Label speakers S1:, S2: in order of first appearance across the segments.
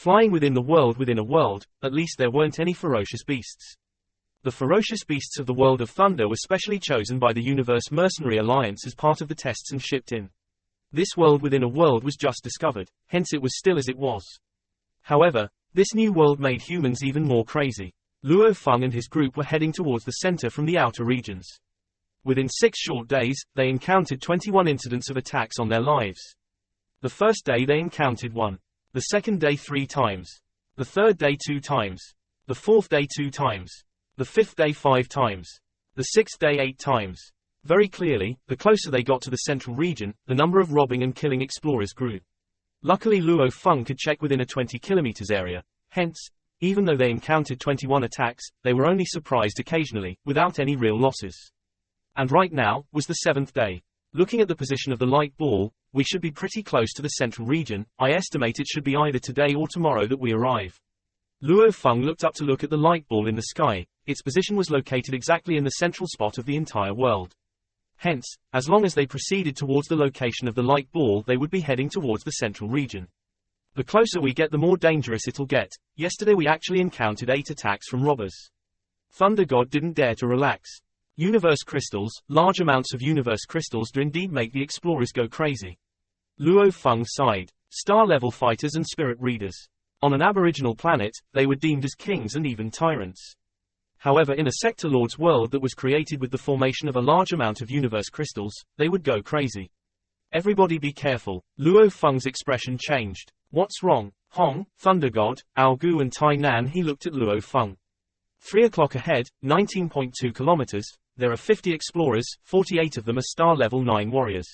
S1: Flying within a world, at least there weren't any ferocious beasts. The ferocious beasts of the world of thunder were specially chosen by the Universe Mercenary Alliance as part of the tests and shipped in. This world within a world was just discovered, hence it was still as it was. However, this new world made humans even more crazy. Luo Feng and his group were heading towards the center from the outer regions. Within 6 short days, they encountered 21 incidents of attacks on their lives. The first day they encountered 1. The second day 3 times. The third day 2 times. The fourth day 2 times. The fifth day 5 times. The sixth day 8 times. Very clearly, the closer they got to the central region, the number of robbing and killing explorers grew. Luckily Luo Feng could check within a 20 kilometers area. Hence, even though they encountered 21 attacks, they were only surprised occasionally, without any real losses. And right now, was the 7th day. Looking at the position of the light ball, we should be pretty close to the central region. I estimate it should be either today or tomorrow that we arrive. Luo Feng looked up to look at the light ball in the sky. Its position was located exactly in the central spot of the entire world. Hence, as long as they proceeded towards the location of the light ball, they would be heading towards the central region. The closer we get, the more dangerous it'll get. Yesterday we actually encountered 8 attacks from robbers. Thunder God didn't dare to relax. Universe crystals, large amounts of universe crystals do indeed make the explorers go crazy. Luo Feng sighed. Star-level fighters and spirit readers. On an aboriginal planet, they were deemed as kings and even tyrants. However, in a Sector Lord's world that was created with the formation of a large amount of universe crystals, they would go crazy. Everybody be careful. Luo Feng's expression changed. What's wrong? Hong, Thunder God, Aogu and Tai Nan. He looked at Luo Feng. 3 o'clock ahead, 19.2 kilometers, there are 50 explorers, 48 of them are star level 9 warriors.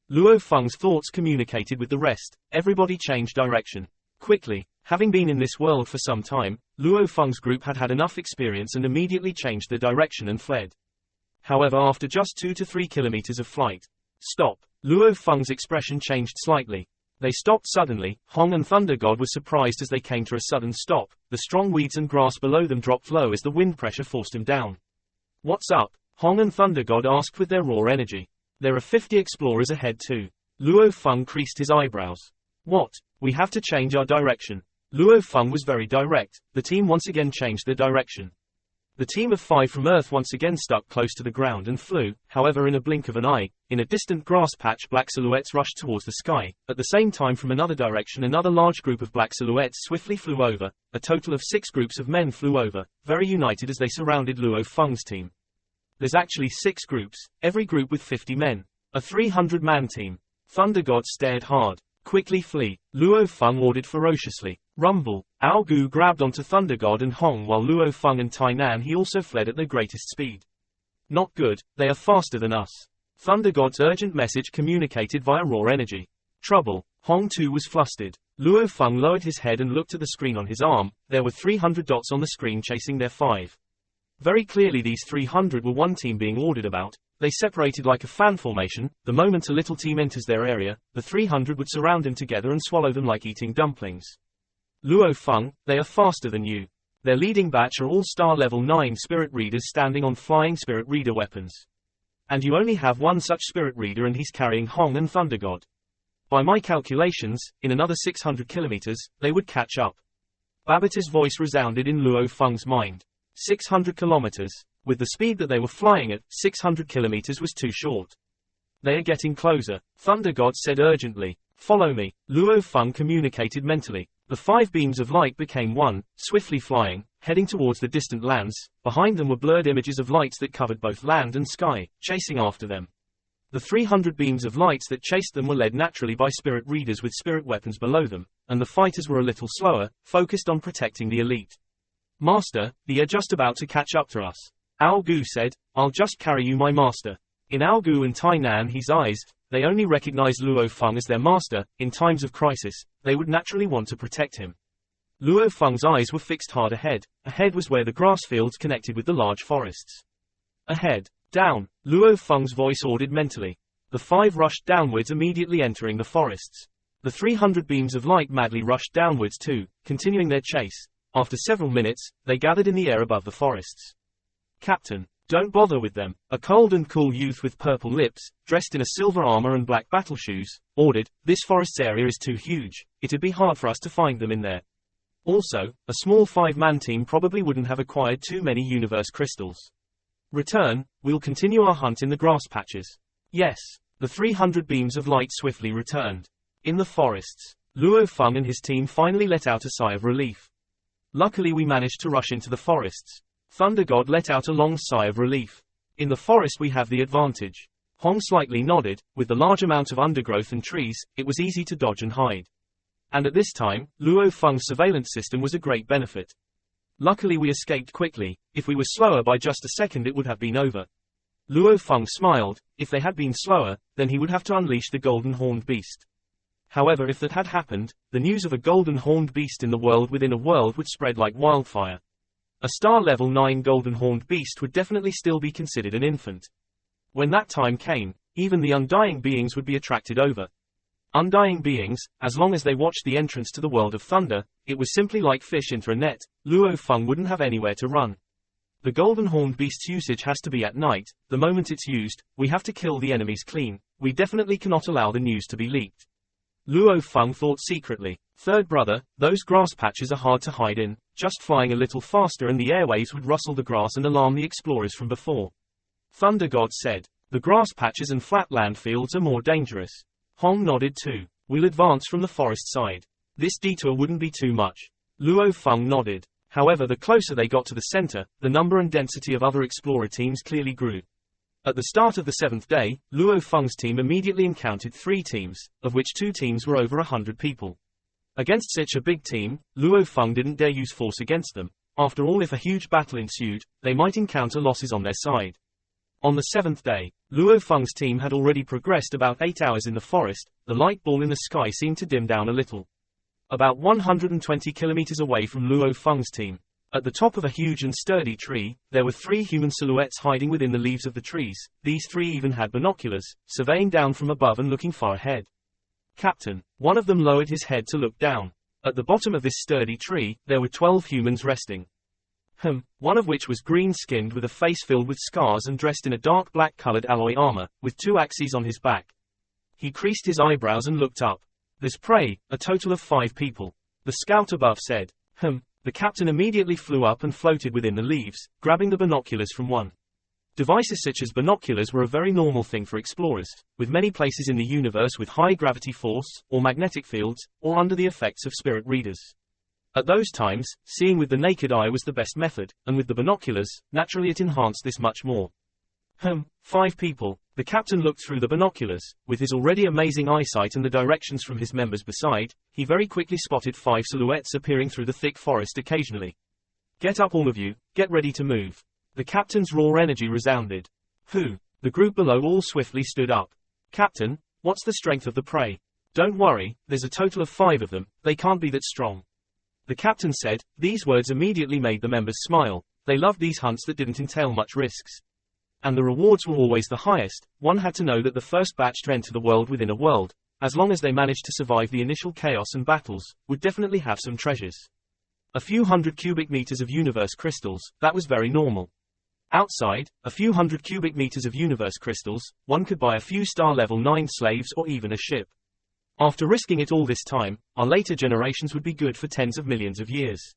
S1: Luo Feng's thoughts communicated with the rest. Everybody changed direction. Quickly. Having been in this world for some time, Luo Feng's group had had enough experience and immediately changed their direction and fled. However, after just 2 to 3 kilometers of flight. Stop. Luo Feng's expression changed slightly. They stopped suddenly. Hong and Thunder God were surprised as they came to a sudden stop. The strong weeds and grass below them dropped low as the wind pressure forced him down. What's up? Hong and Thunder God asked with their raw energy. There are 50 explorers ahead too. Luo Feng creased his eyebrows. What? We have to change our direction. Luo Feng was very direct. The team once again changed their direction. The team of 5 from Earth once again stuck close to the ground and flew. However, in a blink of an eye, in a distant grass patch, black silhouettes rushed towards the sky. At the same time, from another direction, another large group of black silhouettes swiftly flew over. A total of 6 groups of men flew over, very united as they surrounded Luo Feng's team. There's actually 6 groups, every group with 50 men. A 300-man team. Thunder God stared hard. Quickly flee. Luo Feng ordered ferociously. Rumble. Aogu grabbed onto Thunder God and Hong, while Luo Feng and Tai Nan he also fled at their greatest speed. Not good, they are faster than us. Thunder God's urgent message communicated via raw energy. Trouble. Hong too was flustered. Luo Feng lowered his head and looked at the screen on his arm. There were 300 dots on the screen chasing their 5. Very clearly these 300 were one team being ordered about. They separated like a fan formation. The moment a little team enters their area, the 300 would surround them together and swallow them like eating dumplings. Luo Feng, they are faster than you. Their leading batch are all star level 9 spirit readers standing on flying spirit reader weapons. And you only have one such spirit reader and he's carrying Hong and Thunder God. By my calculations, in another 600 kilometers, they would catch up. Babita's voice resounded in Luo Feng's mind. 600 kilometers. With the speed that they were flying at, 600 kilometers was too short. They are getting closer. Thunder God said urgently. Follow me. Luo Feng communicated mentally. The 5 beams of light became one, swiftly flying, heading towards the distant lands. Behind them were blurred images of lights that covered both land and sky, chasing after them. The 300 beams of lights that chased them were led naturally by spirit readers with spirit weapons below them, and the fighters were a little slower, focused on protecting the elite. Master, they are just about to catch up to us. Aogu said, I'll just carry you, my master. In Aogu and Tai Nan his eyes, they only recognized Luo Feng as their master. In times of crisis, they would naturally want to protect him. Luo Feng's eyes were fixed hard ahead. Ahead was where the grass fields connected with the large forests. Ahead. Down. Luo Feng's voice ordered mentally. The 5 rushed downwards, immediately entering the forests. The 300 beams of light madly rushed downwards too, continuing their chase. After several minutes, they gathered in the air above the forests. Captain, don't bother with them. A cold and cool youth with purple lips, dressed in a silver armor and black battle shoes, ordered. This forest's area is too huge. It'd be hard for us to find them in there. Also, a small 5-man team probably wouldn't have acquired too many universe crystals. Return, we'll continue our hunt in the grass patches. Yes. The 300 beams of light swiftly returned. In the forests, Luo Feng and his team finally let out a sigh of relief. Luckily we managed to rush into the forests. Thunder God let out a long sigh of relief. In the forest we have the advantage. Hong slightly nodded. With the large amount of undergrowth and trees, it was easy to dodge and hide. And at this time, Luo Feng's surveillance system was a great benefit. Luckily we escaped quickly. If we were slower by just a second it would have been over. Luo Feng smiled. If they had been slower, then he would have to unleash the golden horned beast. However, if that had happened, the news of a golden horned beast in the world within a world would spread like wildfire. A star level 9 golden horned beast would definitely still be considered an infant. When that time came, even the undying beings would be attracted over. Undying beings, as long as they watched the entrance to the world of thunder, it was simply like fish into a net. Luo Feng wouldn't have anywhere to run. The golden horned beast's usage has to be at night. The moment it's used, we have to kill the enemies clean. We definitely cannot allow the news to be leaked. Luo Feng thought secretly. Third brother, those grass patches are hard to hide in. Just flying a little faster and the airwaves would rustle the grass and alarm the explorers from before. Thunder God said. The grass patches and flatland fields are more dangerous. Hong nodded too. We'll advance from the forest side. This detour wouldn't be too much. Luo Feng nodded. However, the closer they got to the center, the number and density of other explorer teams clearly grew. At the start of the 7th day, Luo Feng's team immediately encountered 3 teams, of which 2 teams were over 100 people. Against such a big team, Luo Feng didn't dare use force against them. After all, if a huge battle ensued, they might encounter losses on their side. On the 7th day, Luo Feng's team had already progressed about 8 hours in the forest. The light ball in the sky seemed to dim down a little. About 120 kilometers away from Luo Feng's team, at the top of a huge and sturdy tree, there were 3 human silhouettes hiding within the leaves of the trees. These 3 even had binoculars, surveying down from above and looking far ahead. Captain, one of them lowered his head to look down. At the bottom of this sturdy tree, there were 12 humans resting. One of which was green-skinned with a face filled with scars and dressed in a dark black-colored alloy armor, with 2 axes on his back. He creased his eyebrows and looked up. There's prey, a total of 5 people. The scout above said. The captain immediately flew up and floated within the leaves, grabbing the binoculars from one. Devices such as binoculars were a very normal thing for explorers, with many places in the universe with high gravity force, or magnetic fields, or under the effects of spirit readers. At those times, seeing with the naked eye was the best method, and with the binoculars, naturally it enhanced this much more. 5 people. The captain looked through the binoculars. With his already amazing eyesight and the directions from his members beside, he very quickly spotted 5 silhouettes appearing through the thick forest occasionally. Get up all of you, get ready to move. The captain's raw energy resounded. Who? The group below all swiftly stood up. Captain, what's the strength of the prey? Don't worry, there's a total of 5 of them, they can't be that strong. The captain said. These words immediately made the members smile. They loved these hunts that didn't entail much risks. And the rewards were always the highest. One had to know that the first batch to enter the world within a world, as long as they managed to survive the initial chaos and battles, would definitely have some treasures. A few hundred cubic meters of universe crystals, that was very normal. Outside, a few hundred cubic meters of universe crystals, one could buy a few star level 9 slaves or even a ship. After risking it all this time, our later generations would be good for tens of millions of years.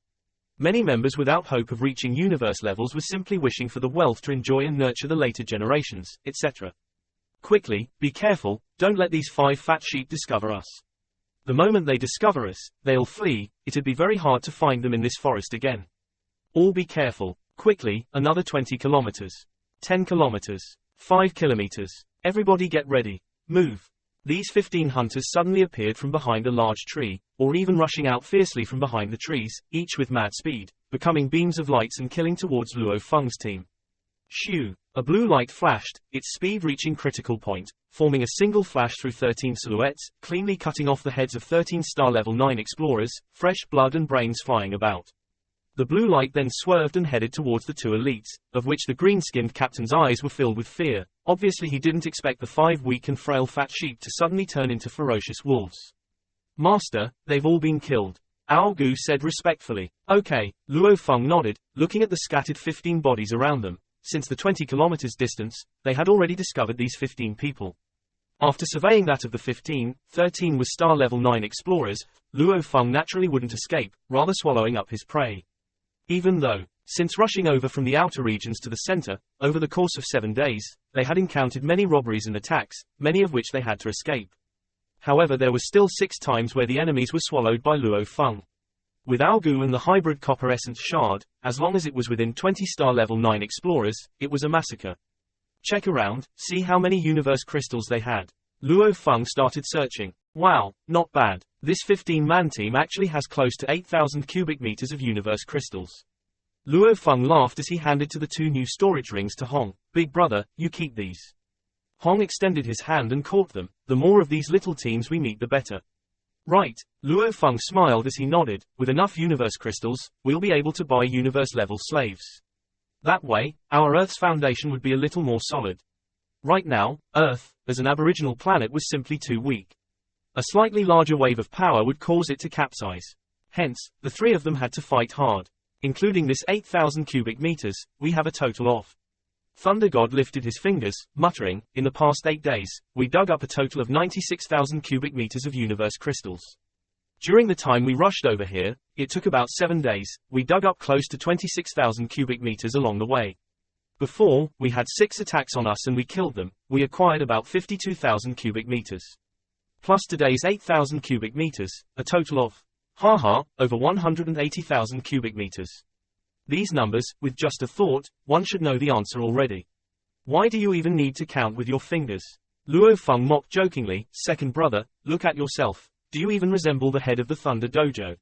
S1: Many members without hope of reaching universe levels were simply wishing for the wealth to enjoy and nurture the later generations, etc. Quickly, be careful, don't let these 5 fat sheep discover us. The moment they discover us, they'll flee. It'd be very hard to find them in this forest again. All be careful. Quickly, another 20 kilometers. 10 kilometers. 5 kilometers. Everybody get ready. Move. These 15 hunters suddenly appeared from behind a large tree, or even rushing out fiercely from behind the trees, each with mad speed, becoming beams of lights and killing towards Luo Feng's team. Shoo! A blue light flashed, its speed reaching critical point, forming a single flash through 13 silhouettes, cleanly cutting off the heads of 13 star level 9 explorers, fresh blood and brains flying about. The blue light then swerved and headed towards the 2 elites, of which the green-skinned captain's eyes were filled with fear. Obviously he didn't expect the 5 weak and frail fat sheep to suddenly turn into ferocious wolves. Master, they've all been killed. Ao Gu said respectfully. Okay, Luo Feng nodded, looking at the scattered 15 bodies around them. Since the 20 kilometers distance, they had already discovered these 15 people. After surveying that of the 15, 13 was star level 9 explorers, Luo Feng naturally wouldn't escape, rather swallowing up his prey. Even though, since rushing over from the outer regions to the center, over the course of 7 days, they had encountered many robberies and attacks, many of which they had to escape. However, there was still 6 times where the enemies were swallowed by Luo Feng. With Algu and the hybrid copper essence shard, as long as it was within 20 star level 9 explorers, it was a massacre. Check around, see how many universe crystals they had. Luo Feng started searching. Wow, not bad. This 15-man team actually has close to 8,000 cubic meters of universe crystals. Luo Feng laughed as he handed to the 2 new storage rings to Hong. Big brother, you keep these. Hong extended his hand and caught them. The more of these little teams we meet, the better. Right, Luo Feng smiled as he nodded. With enough universe crystals, we'll be able to buy universe-level slaves. That way, our Earth's foundation would be a little more solid. Right now, Earth, as an aboriginal planet, was simply too weak. A slightly larger wave of power would cause it to capsize. Hence, the 3 of them had to fight hard. Including this 8,000 cubic meters, we have a total of. Thunder God lifted his fingers, muttering, in the past 8 days, we dug up a total of 96,000 cubic meters of universe crystals. During the time we rushed over here, it took about 7 days, we dug up close to 26,000 cubic meters along the way. Before, we had 6 attacks on us and we killed them, we acquired about 52,000 cubic meters. Plus today's 8,000 cubic meters, a total of, over 180,000 cubic meters. These numbers, with just a thought, one should know the answer already. Why do you even need to count with your fingers? Luo Feng mocked jokingly, second brother, look at yourself. Do you even resemble the head of the Thunder Dojo?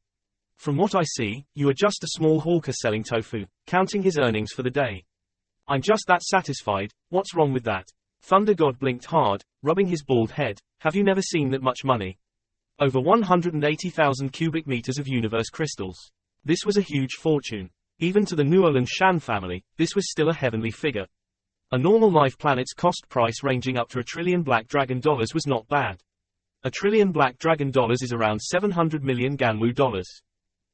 S1: From what I see, you are just a small hawker selling tofu, counting his earnings for the day. I'm just that satisfied. What's wrong with that? Thunder God blinked hard, rubbing his bald head. Have you never seen that much money? Over 180,000 cubic meters of universe crystals. This was a huge fortune. Even to the Nuolan Shan family, this was still a heavenly figure. A normal life planet's cost price ranging up to $1 trillion black dragon dollars was not bad. $1 trillion black dragon dollars is around 700 million Ganwu dollars.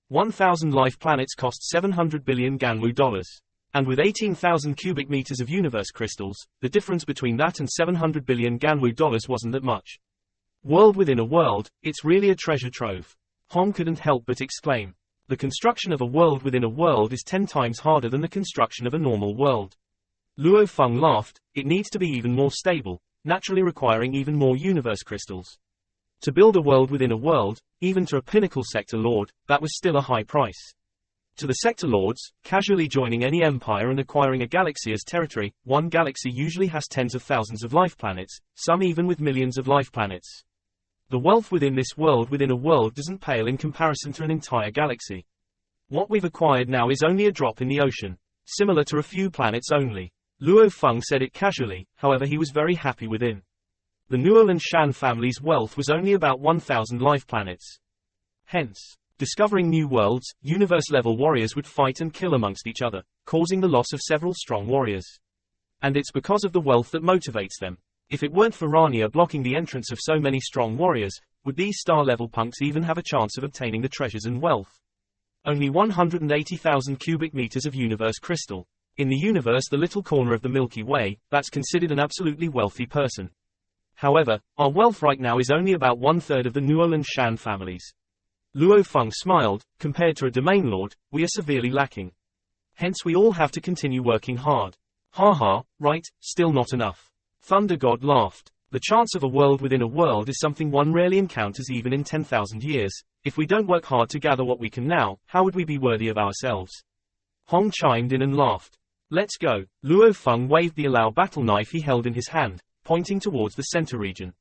S1: 1,000 life planets cost 700 billion Ganwu dollars. And with 18,000 cubic meters of universe crystals, the difference between that and 700 billion Ganwu dollars wasn't that much. World within a world, it's really a treasure trove. Hong couldn't help but exclaim. The construction of a world within a world is 10 times harder than the construction of a normal world. Luo Feng laughed, it needs to be even more stable, naturally requiring even more universe crystals. To build a world within a world, even to a pinnacle sector lord, that was still a high price. To the sector lords, casually joining any empire and acquiring a galaxy as territory, one galaxy usually has tens of thousands of life planets, some even with millions of life planets. The wealth within this world within a world doesn't pale in comparison to an entire galaxy. What we've acquired now is only a drop in the ocean, similar to a few planets only. Luo Feng said it casually, however he was very happy within. The Nuolan Shan family's wealth was only about 1,000 life planets. Hence, discovering new worlds, universe-level warriors would fight and kill amongst each other, causing the loss of several strong warriors. And it's because of the wealth that motivates them. If it weren't for Rania blocking the entrance of so many strong warriors, would these star-level punks even have a chance of obtaining the treasures and wealth? Only 180,000 cubic meters of universe crystal. In the universe, the little corner of the Milky Way, that's considered an absolutely wealthy person. However, our wealth right now is only about 1/3 of the Nuolan Shan families. Luo Feng smiled, compared to a domain lord, we are severely lacking. Hence we all have to continue working hard. Right, still not enough. Thunder God laughed. The chance of a world within a world is something one rarely encounters even in 10,000 years. If we don't work hard to gather what we can now, how would we be worthy of ourselves? Hong chimed in and laughed. Let's go. Luo Feng waved the allow battle knife he held in his hand, pointing towards the center region.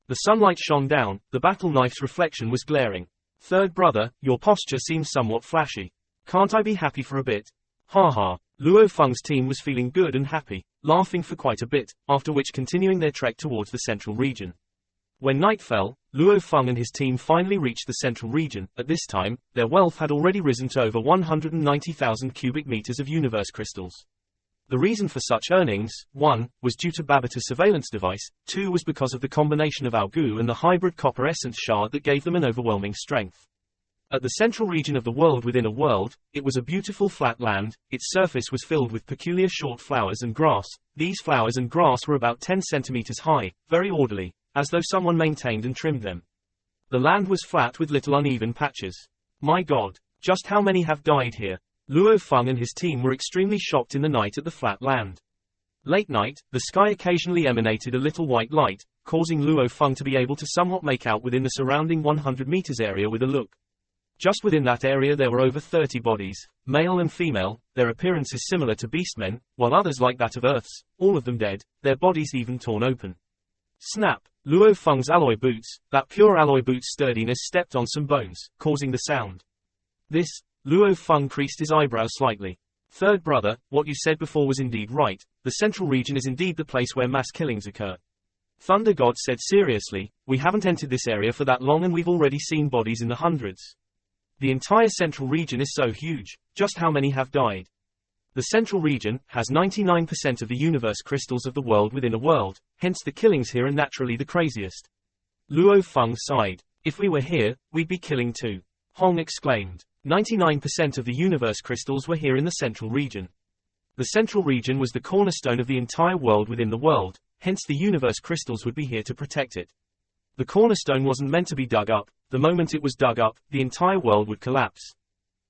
S1: The sunlight shone down, the battle knife's reflection was glaring. Third brother, your posture seems somewhat flashy. Can't I be happy for a bit? Luo Feng's team was feeling good and happy, laughing for quite a bit, after which continuing their trek towards the central region. When night fell, Luo Feng and his team finally reached the central region. At this time, their wealth had already risen to over 190,000 cubic meters of universe crystals. The reason for such earnings, 1, was due to Babata's surveillance device, 2 was because of the combination of Algu and the hybrid copper essence shard that gave them an overwhelming strength. At the central region of the world within a world, it was a beautiful flat land. Its surface was filled with peculiar short flowers and grass. These flowers and grass were about 10 centimeters high, very orderly, as though someone maintained and trimmed them. The land was flat with little uneven patches. My God, just how many have died here? Luo Feng and his team were extremely shocked in the night at the flat land. Late night, the sky occasionally emanated a little white light, causing Luo Feng to be able to somewhat make out within the surrounding 100 meters area with a look. Just within that area there were over 30 bodies, male and female, their appearances similar to beastmen, while others like that of Earth's, all of them dead, their bodies even torn open. Snap! Luo Feng's alloy boots, that pure alloy boot's sturdiness stepped on some bones, causing the sound. This, Luo Feng creased his eyebrows slightly. Third brother, what you said before was indeed right. The central region is indeed the place where mass killings occur. Thunder God said seriously, we haven't entered this area for that long and we've already seen bodies in the hundreds. The entire central region is so huge, just how many have died? The central region has 99% of the universe crystals of the world within a world, hence the killings here are naturally the craziest. Luo Feng sighed. If we were here, we'd be killing too. Hong exclaimed. 99% of the universe crystals were here in the central region. The central region was the cornerstone of the entire world within the world, hence the universe crystals would be here to protect it. The cornerstone wasn't meant to be dug up. The moment it was dug up, the entire world would collapse.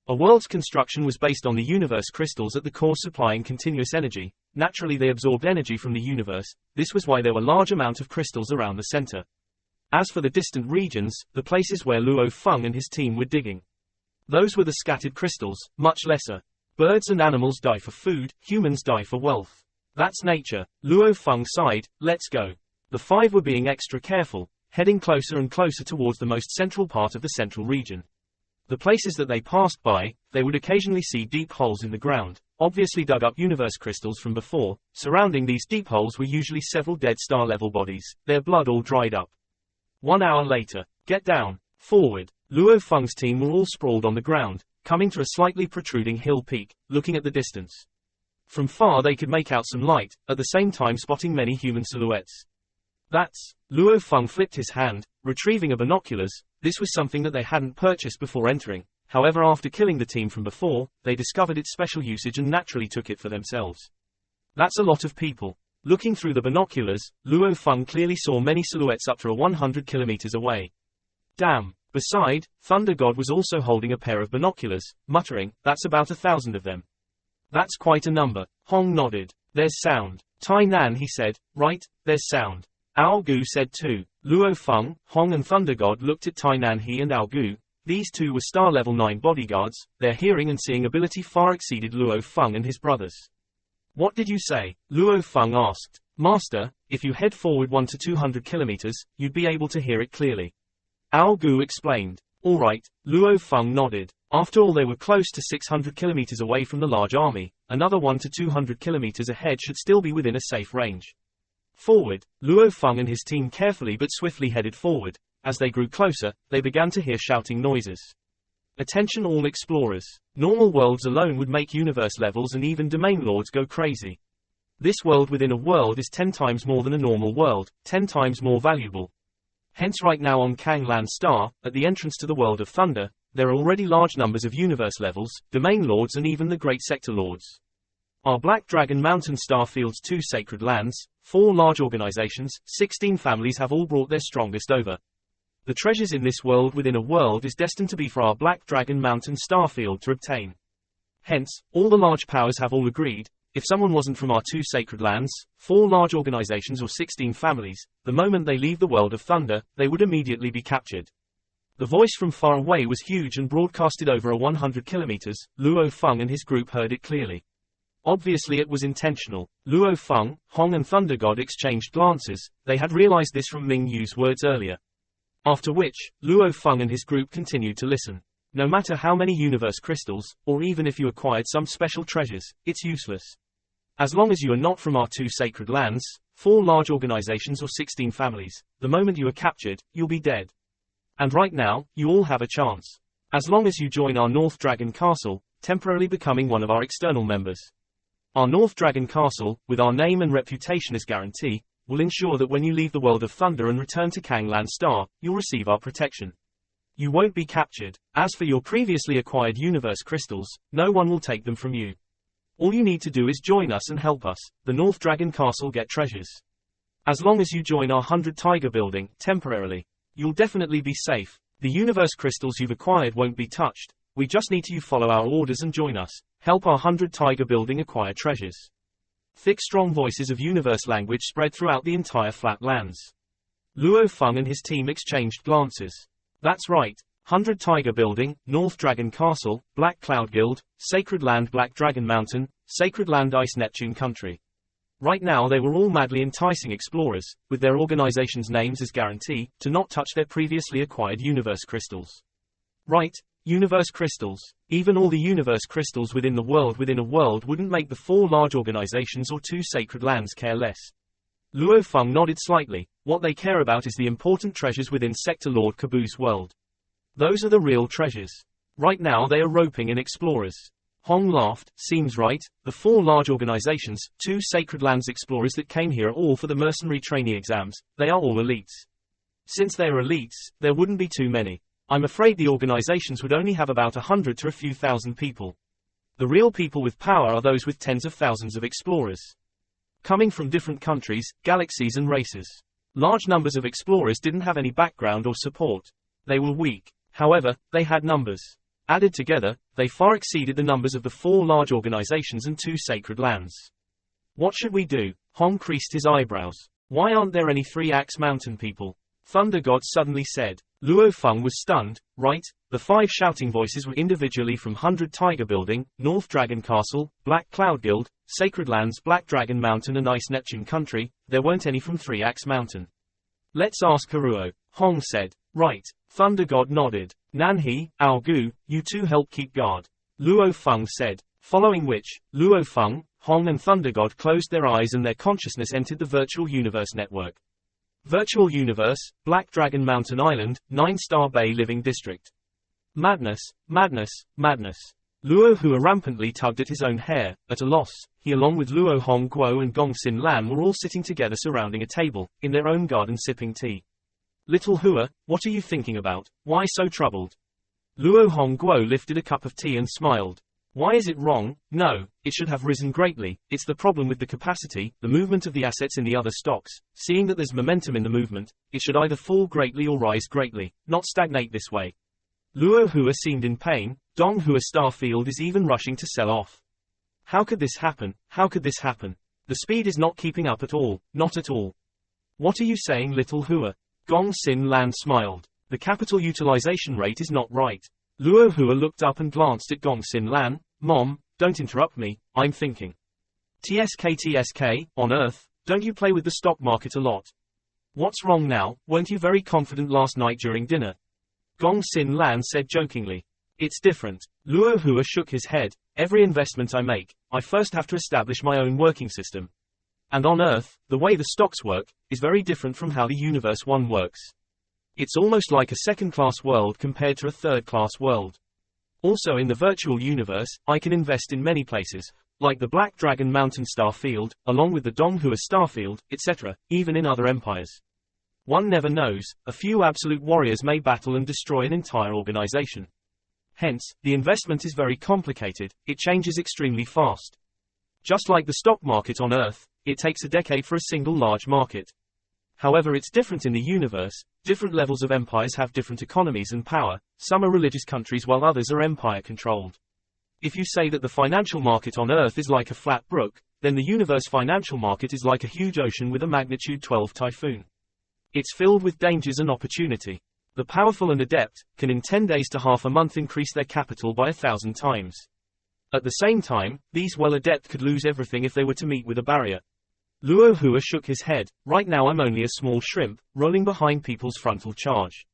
S1: A world's construction was based on the universe crystals at the core supplying continuous energy. Naturally they absorbed energy from the universe. This was why there were large amount of crystals around the center. As for the distant regions, the places where Luo Feng and his team were digging, those were the scattered crystals, much lesser. Birds and animals die for food, humans die for wealth. That's nature. Luo Feng sighed, let's go. The five were being extra careful, heading closer and closer towards the most central part of the central region. The places that they passed by, they would occasionally see deep holes in the ground, obviously dug up universe crystals from before. Surrounding these deep holes were usually several dead star-level bodies, their blood all dried up. 1 hour later, get down, forward. Luo Feng's team were all sprawled on the ground, coming to a slightly protruding hill peak, looking at the distance. From far they could make out some light, at the same time spotting many human silhouettes. That's, Luo Feng flipped his hand, retrieving a binoculars. This was something that they hadn't purchased before entering. However, after killing the team from before, they discovered its special usage and naturally took it for themselves. That's a lot of people. Looking through the binoculars, Luo Feng clearly saw many silhouettes up to 100 kilometers away. Damn. Beside, Thunder God was also holding a pair of binoculars, muttering, that's about 1,000 of them. That's quite a number. Hong nodded. There's sound. Tai Nan, he said, right, there's sound. Ao Gu said too. Luo Feng, Hong and Thunder God looked at Tai Nan He and Ao Gu. These two were star level 9 bodyguards. Their hearing and seeing ability far exceeded Luo Feng and his brothers. What did you say? Luo Feng asked. Master, if you head forward 1 to 200 kilometers, you'd be able to hear it clearly. Ao Gu explained. All right, Luo Feng nodded. After all, they were close to 600 kilometers away from the large army. Another 1 to 200 kilometers ahead should still be within a safe range. Forward, Luo Feng and his team carefully but swiftly headed forward. As they grew closer, they began to hear shouting noises. Attention all explorers. Normal worlds alone would make universe levels and even domain lords go crazy. This world within a world is 10 times more than a normal world, 10 times more valuable. Hence right now on Kanglan Star, at the entrance to the world of Thunder, there are already large numbers of universe levels, domain lords and even the great sector lords. Our Black Dragon Mountain Starfield's 2 sacred lands, 4 large organizations, 16 families have all brought their strongest over. The treasures in this world within a world is destined to be for our Black Dragon Mountain Starfield to obtain. Hence, all the large powers have all agreed, if someone wasn't from our 2 sacred lands, 4 large organizations or 16 families, the moment they leave the world of Thunder, they would immediately be captured. The voice from far away was huge and broadcasted over 100 kilometers. Luo Feng and his group heard it clearly. Obviously it was intentional. Luo Feng, Hong and Thunder God exchanged glances. They had realized this from Ming Yu's words earlier. After which, Luo Feng and his group continued to listen. No matter how many universe crystals, or even if you acquired some special treasures, it's useless. As long as you are not from our 2 sacred lands, 4 large organizations or 16 families, the moment you are captured, you'll be dead. And right now, you all have a chance. As long as you join our North Dragon Castle, temporarily becoming one of our external members. Our North Dragon Castle, with our name and reputation as guarantee, will ensure that when you leave the world of Thunder and return to Kanglan Star, you'll receive our protection. You won't be captured. As for your previously acquired universe crystals, no one will take them from you. All you need to do is join us and help us, the North Dragon Castle, get treasures. As long as you join our 100 Tiger building, temporarily, you'll definitely be safe. The universe crystals you've acquired won't be touched. We just need you to follow our orders and join us. Help our 100 Tiger building acquire treasures. Thick strong voices of universe language spread throughout the entire flat lands. Luo Feng and his team exchanged glances. That's right. 100 Tiger Building, North Dragon Castle, Black Cloud Guild, Sacred Land Black Dragon Mountain, Sacred Land Ice Neptune Country. Right now they were all madly enticing explorers, with their organization's names as guarantee, to not touch their previously acquired universe crystals. Right, universe crystals. Even all the universe crystals within a world wouldn't make the 4 large organizations or 2 sacred lands care less. Luo Feng nodded slightly. What they care about is the important treasures within Sector Lord Caboose world. Those are the real treasures. Right now they are roping in explorers. Hong laughed. Seems right. The 4 large organizations, 2 sacred lands explorers that came here are all for the mercenary trainee exams. They are all elites. Since they are elites, there wouldn't be too many. I'm afraid the organizations would only have about 100 to a few thousand people. The real people with power are those with tens of thousands of explorers. Coming from different countries, galaxies and races. Large numbers of explorers didn't have any background or support. They were weak. However, they had numbers. Added together, they far exceeded the numbers of the 4 large organizations and 2 sacred lands. What should we do? Hong creased his eyebrows. Why aren't there any 3 Axe Mountain people? Thunder God suddenly said. Luo Feng was stunned. Right, the 5 shouting voices were individually from 100 Tiger Building, North Dragon Castle, Black Cloud Guild, Sacred Lands Black Dragon Mountain and Ice Neptune Country. There weren't any from 3 Axe Mountain. Let's ask Haruo, Hong said. Right. Thunder God nodded. Nanhe, Aogu, you 2 help keep guard. Luo Feng said. Following which, Luo Feng, Hong and Thunder God closed their eyes and their consciousness entered the virtual universe network. Virtual universe, Black Dragon Mountain Island, 9-star Bay Living District. Madness, madness, madness. Luo Hua rampantly tugged at his own hair, at a loss. He along with Luo Hong Guo and Gong Xin Lan were all sitting together surrounding a table, in their own garden sipping tea. Little Hua, what are you thinking about? Why so troubled? Luo Hong Guo lifted a cup of tea and smiled. Why is it wrong? No, it should have risen greatly. It's the problem with the capacity, the movement of the assets in the other stocks. Seeing that there's momentum in the movement, it should either fall greatly or rise greatly, not stagnate this way. Luo Hua seemed in pain. Dong Hua Starfield is even rushing to sell off. How could this happen? How could this happen? The speed is not keeping up at all, not at all. What are you saying, Little Hua? Gong Xin Lan smiled. The capital utilization rate is not right. Luo Hua looked up and glanced at Gong Xin Lan. Mom, don't interrupt me, I'm thinking. TSK, on Earth, don't you play with the stock market a lot? What's wrong now? Weren't you very confident last night during dinner? Gong Xin Lan said jokingly. It's different. Luo Hua shook his head. Every investment I make, I first have to establish my own working system. And on Earth, the way the stocks work, is very different from how the Universe One works. It's almost like a second-class world compared to a third-class world. Also in the virtual universe, I can invest in many places, like the Black Dragon Mountain star field, along with the Dong Hua star field, etc., even in other empires. One never knows, a few absolute warriors may battle and destroy an entire organization. Hence, the investment is very complicated, it changes extremely fast. Just like the stock market on Earth, it takes a decade for a single large market. However, it's different in the universe. Different levels of empires have different economies and power. Some are religious countries while others are empire-controlled. If you say that the financial market on Earth is like a flat brook, then the universe financial market is like a huge ocean with a magnitude 12 typhoon. It's filled with dangers and opportunity. The powerful and adept can in 10 days to half a month increase their capital by 1,000 times. At the same time, these well-adept could lose everything if they were to meet with a barrier. Luo Hua shook his head. Right now I'm only a small shrimp, rolling behind people's frontal charge.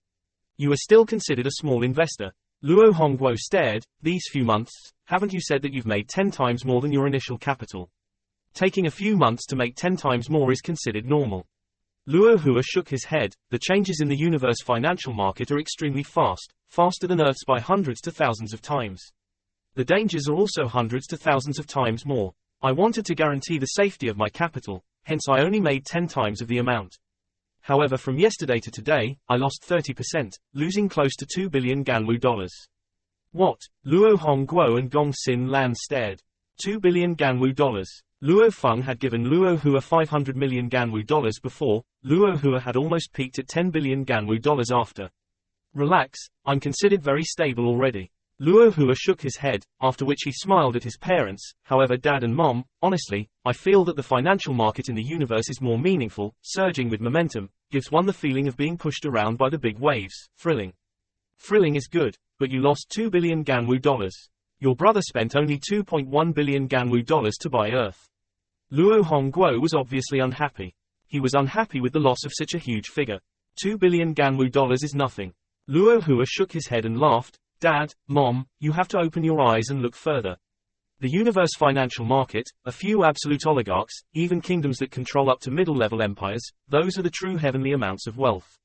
S1: You are still considered a small investor. Luo Hongguo stared. These few months, haven't you said that you've made 10 times more than your initial capital? Taking a few months to make 10 times more is considered normal. Luo Hua shook his head. The changes in the universe financial market are extremely fast, faster than Earth's by hundreds to thousands of times. The dangers are also hundreds to thousands of times more. I wanted to guarantee the safety of my capital, hence I only made 10 times of the amount. However, from yesterday to today, I lost 30%, losing close to 2 billion Ganwu dollars. What? Luo Hongguo and Gong Xin Lan stared. 2 billion Ganwu dollars. Luo Feng had given Luo Hua 500 million Ganwu dollars before. Luo Hua had almost peaked at 10 billion Ganwu dollars after. Relax, I'm considered very stable already. Luo Hua shook his head, after which he smiled at his parents. However, Dad and Mom, honestly, I feel that the financial market in the universe is more meaningful, surging with momentum, gives one the feeling of being pushed around by the big waves, thrilling. Thrilling is good, but you lost 2 billion Ganwu dollars. Your brother spent only 2.1 billion Ganwu dollars to buy Earth. Luo Hongguo was obviously unhappy. He was unhappy with the loss of such a huge figure. 2 billion Ganwu dollars is nothing. Luo Hua shook his head and laughed. Dad, Mom, you have to open your eyes and look further. The universe financial market, a few absolute oligarchs, even kingdoms that control up to middle-level empires, those are the true heavenly amounts of wealth.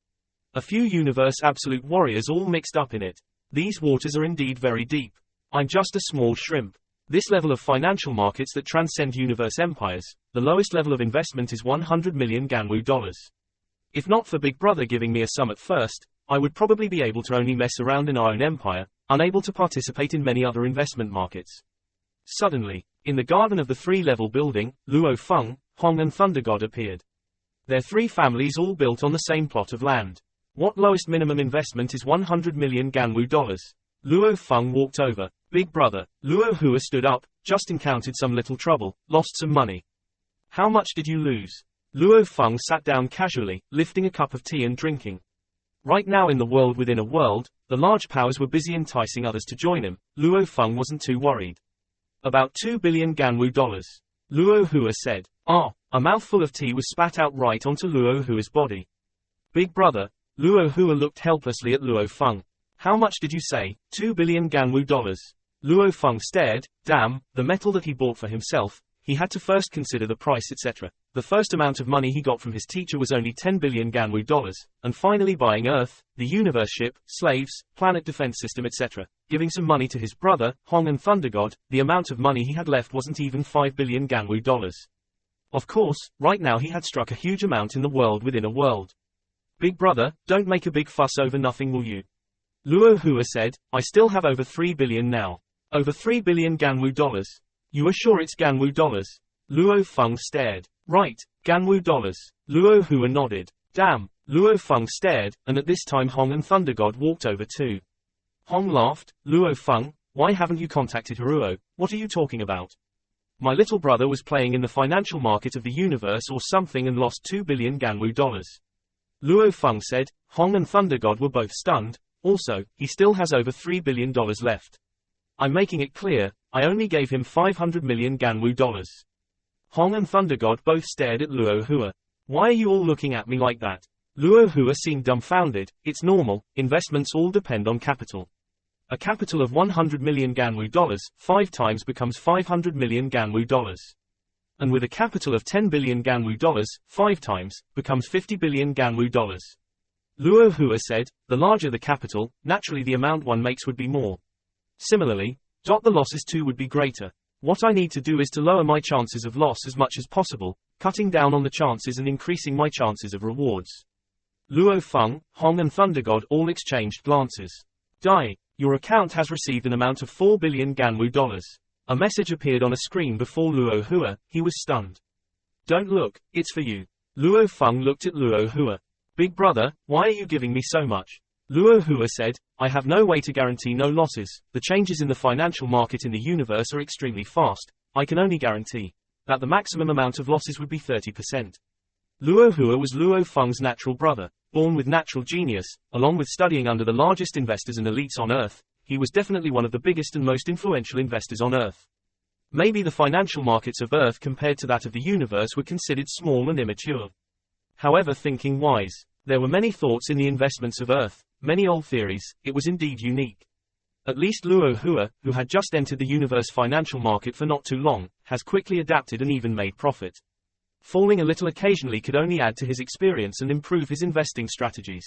S1: A few universe absolute warriors all mixed up in it. These waters are indeed very deep. I'm just a small shrimp. This level of financial markets that transcend universe empires, the lowest level of investment is 100 million Ganwu dollars. If not for Big Brother giving me a sum at first, I would probably be able to only mess around in our own empire, unable to participate in many other investment markets. Suddenly, in the garden of the three-level building, Luo Feng, Hong and Thunder God appeared. Their three families all built on the same plot of land. What lowest minimum investment is 100 million Ganwu dollars? Luo Feng walked over. Big Brother, Luo Hua stood up, just encountered some little trouble, lost some money. How much did you lose? Luo Feng sat down casually, lifting a cup of tea and drinking. Right now in the world within a world, the large powers were busy enticing others to join him. Luo Feng wasn't too worried. About 2 billion Ganwu dollars. Luo Hua said. Ah, a mouthful of tea was spat out right onto Luo Hua's body. Big Brother, Luo Hua looked helplessly at Luo Feng. How much did you say? 2 billion Ganwu dollars. Luo Feng stared. Damn, the metal that he bought for himself. He had to first consider the price, etc. The first amount of money he got from his teacher was only 10 billion Ganwu dollars, and finally buying Earth, the universe ship, slaves, planet defense system, etc. Giving some money to his brother, Hong and Thunder God, the amount of money he had left wasn't even 5 billion Ganwu dollars. Of course, right now he had struck a huge amount in the world within a world. Big Brother, don't make a big fuss over nothing, will you? Luo Hua said, I still have over 3 billion now. Over 3 billion Ganwu dollars. You are sure it's Ganwu dollars? Luo Feng stared. Right, Ganwu dollars. Luo Hua nodded. Damn, Luo Feng stared, and at this time Hong and Thunder God walked over too. Hong laughed. Luo Feng, why haven't you contacted Haruo? What are you talking about? My little brother was playing in the financial market of the universe or something and lost 2 billion Ganwu dollars. Luo Feng said. Hong and Thunder God were both stunned. Also, he still has over $3 billion left. I'm making it clear, I only gave him 500 million Ganwu dollars. Hong and Thunder God both stared at Luo Hua. Why are you all looking at me like that? Luo Hua seemed dumbfounded. It's normal, investments all depend on capital. A capital of 100 million Ganwu dollars, 5 times becomes 500 million Ganwu dollars. And with a capital of 10 billion Ganwu dollars, 5 times, becomes 50 billion Ganwu dollars. Luo Hua said, the larger the capital, naturally the amount one makes would be more. Similarly, the losses too would be greater. What I need to do is to lower my chances of loss as much as possible, cutting down on the chances and increasing my chances of rewards. Luo Feng, Hong and Thunder God all exchanged glances. Your account has received an amount of 4 billion Ganwu dollars. A message appeared on a screen before Luo Hua. He was stunned. Don't look, it's for you. Luo Feng looked at Luo Hua. Big Brother, why are you giving me so much? Luo Hua said, I have no way to guarantee no losses. The changes in the financial market in the universe are extremely fast. I can only guarantee that the maximum amount of losses would be 30%. Luo Hua was Luo Feng's natural brother, born with natural genius, along with studying under the largest investors and elites on Earth. He was definitely one of the biggest and most influential investors on Earth. Maybe the financial markets of Earth compared to that of the universe were considered small and immature. However, thinking wise, there were many thoughts in the investments of Earth, many old theories. It was indeed unique. At least Luo Hua, who had just entered the universe financial market for not too long, has quickly adapted and even made profit. Falling a little occasionally could only add to his experience and improve his investing strategies.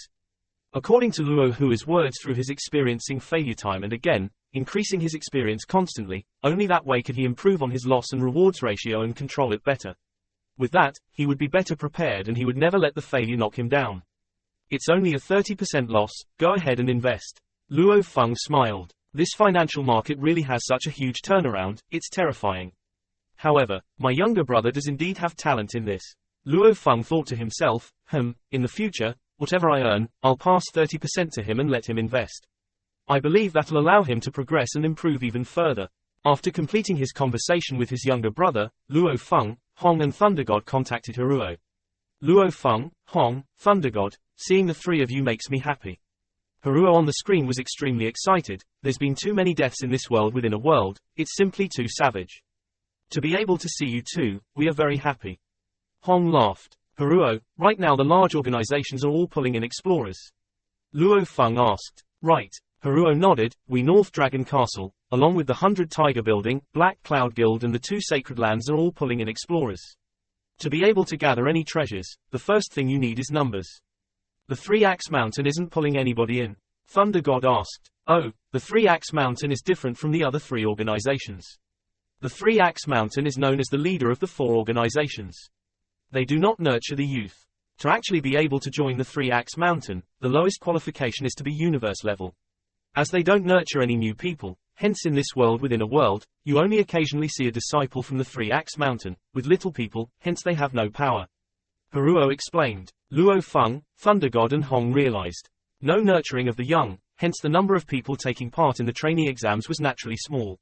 S1: According to Luo Hua's words, through his experiencing failure time and again, increasing his experience constantly, only that way could he improve on his loss and rewards ratio and control it better. With that, he would be better prepared and he would never let the failure knock him down. It's only a 30% loss, go ahead and invest. Luo Feng smiled. This financial market really has such a huge turnaround, it's terrifying. However, my younger brother does indeed have talent in this. Luo Feng thought to himself, in the future, whatever I earn, I'll pass 30% to him and let him invest. I believe that'll allow him to progress and improve even further. After completing his conversation with his younger brother, Luo Feng, Hong and Thunder God contacted Haruo. Luo Feng, Hong, Thunder God, seeing the three of you makes me happy. Haruo on the screen was extremely excited. There's been too many deaths in this world within a world, it's simply too savage. To be able to see you two, we are very happy. Hong laughed. Haruo, right now the large organizations are all pulling in explorers. Luo Feng asked. Right. Haruo nodded. We North Dragon Castle, along with the 100 Tiger Building, Black Cloud Guild and the 2 Sacred Lands are all pulling in explorers. To be able to gather any treasures, the first thing you need is numbers. The 3-Axe Mountain isn't pulling anybody in. Thunder God asked. Oh, the 3-Axe Mountain is different from the other 3 organizations. The 3-Axe Mountain is known as the leader of the 4 organizations. They do not nurture the youth. To actually be able to join the 3-Axe Mountain, the lowest qualification is to be universe level. As they don't nurture any new people, hence in this world within a world, you only occasionally see a disciple from the 3-Axe Mountain, with little people, hence they have no power. Haruo explained. Luo Feng, Thunder God and Hong realized. No nurturing of the young, hence the number of people taking part in the trainee exams was naturally small.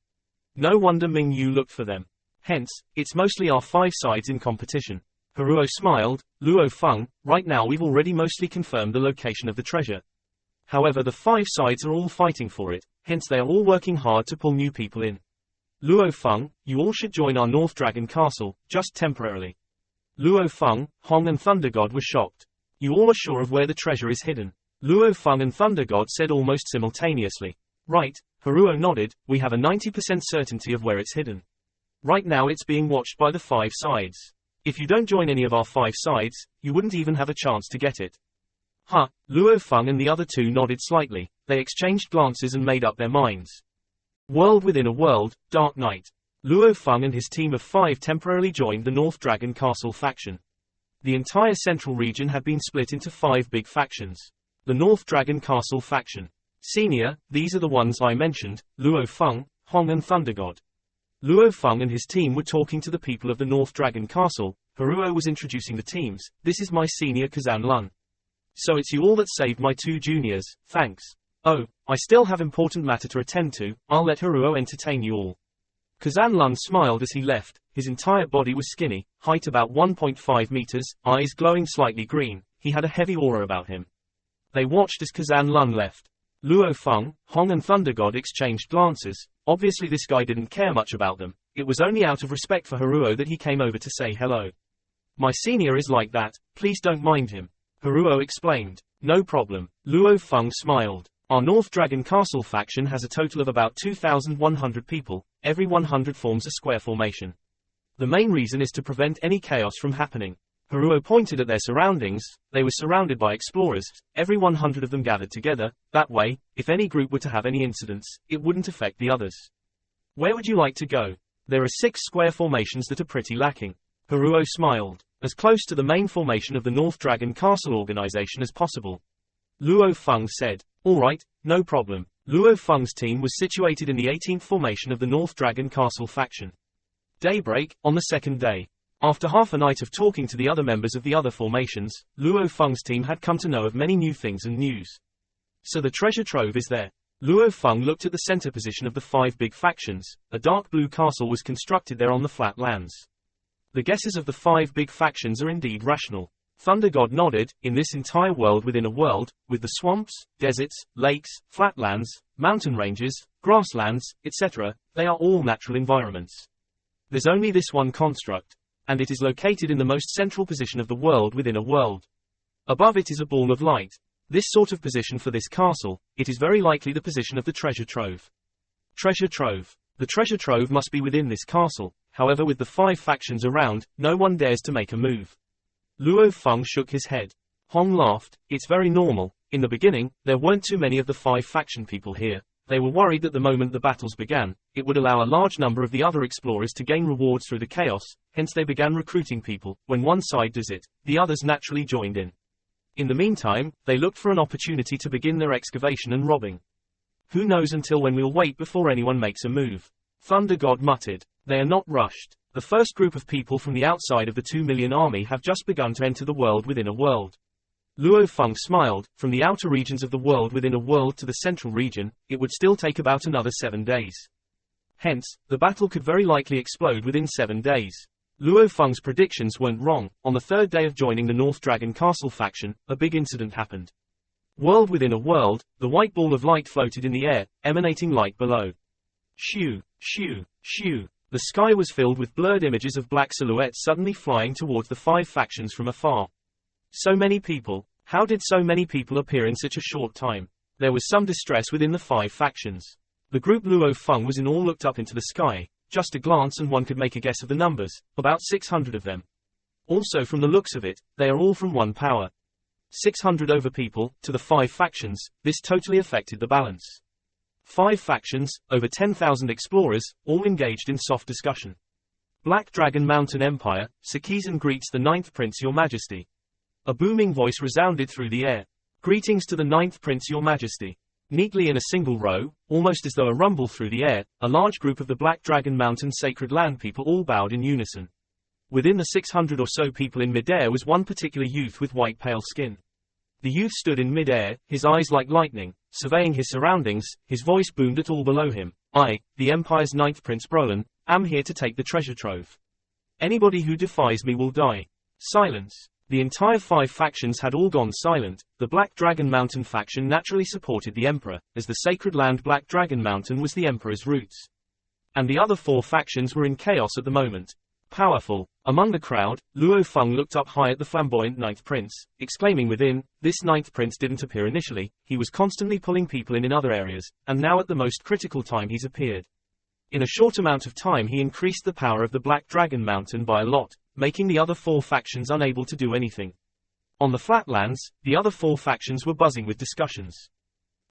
S1: No wonder Ming Yu looked for them. Hence, it's mostly our 5 sides in competition. Haruo smiled. Luo Feng, right now we've already mostly confirmed the location of the treasure. However, the 5 sides are all fighting for it, hence they are all working hard to pull new people in. Luo Feng, you all should join our North Dragon Castle, just temporarily. Luo Feng, Hong and Thunder God were shocked. You all are sure of where the treasure is hidden? Luo Feng and Thunder God said almost simultaneously. Right, Haruo nodded, we have a 90% certainty of where it's hidden. Right now it's being watched by the 5 sides. If you don't join any of our 5 sides, you wouldn't even have a chance to get it. Huh, Luo Feng and the other 2 nodded slightly, they exchanged glances and made up their minds. World within a world, Dark Knight. Luo Feng and his team of 5 temporarily joined the North Dragon Castle faction. The entire central region had been split into 5 big factions. The North Dragon Castle faction. Senior, these are the ones I mentioned, Luo Feng, Hong and Thunder God. Luo Feng and his team were talking to the people of the North Dragon Castle. Haruo was introducing the teams. This is my senior Kazan Lun. So it's you all that saved my 2 juniors, thanks. Oh, I still have important matter to attend to, I'll let Haruo entertain you all. Kazan Lun smiled as he left. His entire body was skinny, height about 1.5 meters, eyes glowing slightly green, he had a heavy aura about him. They watched as Kazan Lun left. Luo Feng, Hong and Thunder God exchanged glances. Obviously this guy didn't care much about them, it was only out of respect for Haruo that he came over to say hello. My senior is like that, please don't mind him. Haruo explained. No problem. Luo Feng smiled. Our North Dragon Castle faction has a total of about 2,100 people, every 100 forms a square formation. The main reason is to prevent any chaos from happening. Haruo pointed at their surroundings. They were surrounded by explorers, every 100 of them gathered together, that way, if any group were to have any incidents, it wouldn't affect the others. Where would you like to go? There are 6 square formations that are pretty lacking. Haruo smiled. As close to the main formation of the North Dragon Castle organization as possible. Luo Feng said. Alright, no problem. Luo Feng's team was situated in the 18th formation of the North Dragon Castle faction. Daybreak, on the 2nd day. After half a night of talking to the other members of the other formations, Luo Feng's team had come to know of many new things and news. So the treasure trove is there. Luo Feng looked at the center position of the 5 big factions. A dark blue castle was constructed there on the flat lands. The guesses of the 5 big factions are indeed rational. Thunder God nodded. In this entire world within a world, with the swamps, deserts, lakes, flatlands, mountain ranges, grasslands, etc., they are all natural environments. There's only this one construct, and it is located in the most central position of the world within a world. Above it is a ball of light. This sort of position for this castle, it is very likely the position of the treasure trove. Treasure trove. The treasure trove must be within this castle. However, with the 5 factions around, no one dares to make a move. Luo Feng shook his head. Hong laughed. It's very normal. In the beginning, there weren't too many of the 5 faction people here. They were worried that the moment the battles began, it would allow a large number of the other explorers to gain rewards through the chaos, hence they began recruiting people. When one side does it, the others naturally joined in. In the meantime, they looked for an opportunity to begin their excavation and robbing. Who knows until when we'll wait before anyone makes a move. Thunder God muttered. They are not rushed. The first group of people from the outside of the 2 million army have just begun to enter the world within a world. Luo Feng smiled. From the outer regions of the world within a world to the central region, it would still take about another 7 days. Hence, the battle could very likely explode within 7 days. Luo Feng's predictions weren't wrong. On the third day of joining the North Dragon Castle faction, a big incident happened. World within a world, the white ball of light floated in the air, emanating light below. Shoo, shoo, shoo. The sky was filled with blurred images of black silhouettes suddenly flying towards the 5 factions from afar. So many people. How did so many people appear in such a short time? There was some distress within the 5 factions. The group Luo Feng was in all looked up into the sky. Just a glance and one could make a guess of the numbers, about 600 of them. Also from the looks of it, they are all from one power. 600 over people, to the 5 factions, this totally affected the balance. 5 factions, over 10,000 explorers, all engaged in soft discussion. Black Dragon Mountain Empire, Sakizan greets the 9th Prince Your Majesty. A booming voice resounded through the air. Greetings to the 9th Prince Your Majesty. Neatly in a single row, almost as though a rumble through the air, a large group of the Black Dragon Mountain Sacred Land people all bowed in unison. Within the 600 or so people in midair was one particular youth with white pale skin. The youth stood in midair, his eyes like lightning, surveying his surroundings. His voice boomed at all below him. I, the Empire's 9th Prince Brolin, am here to take the treasure trove. Anybody who defies me will die. Silence. The entire 5 factions had all gone silent. The Black Dragon Mountain faction naturally supported the Emperor, as the sacred land Black Dragon Mountain was the Emperor's roots. And the other 4 factions were in chaos at the moment. Powerful. Among the crowd, Luo Feng looked up high at the flamboyant 9th Prince, exclaiming within, this 9th Prince didn't appear initially, he was constantly pulling people in other areas, and now at the most critical time he's appeared. In a short amount of time he increased the power of the Black Dragon Mountain by a lot, making the other 4 factions unable to do anything. On the flatlands, the other 4 factions were buzzing with discussions.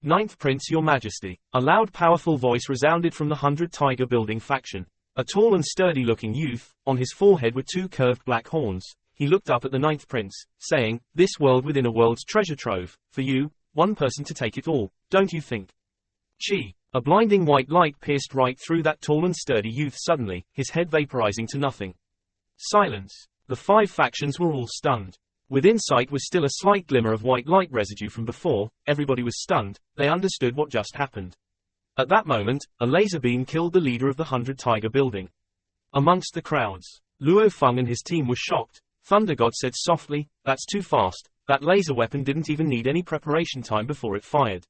S1: 9th Prince Your Majesty. A loud powerful voice resounded from the 100 Tiger Building faction. A tall and sturdy-looking youth, on his forehead were 2 curved black horns. He looked up at the 9th Prince, saying, this world within a world's treasure trove, for you, one person to take it all, don't you think? Chi. A blinding white light pierced right through that tall and sturdy youth suddenly, his head vaporizing to nothing. Silence. The 5 factions were all stunned. Within sight was still a slight glimmer of white light residue from before. Everybody was stunned. They understood what just happened. At that moment, a laser beam killed the leader of the 100 Tiger Building. Amongst the crowds, Luo Feng and his team were shocked. Thunder God said softly, that's too fast. That laser weapon didn't even need any preparation time before it fired.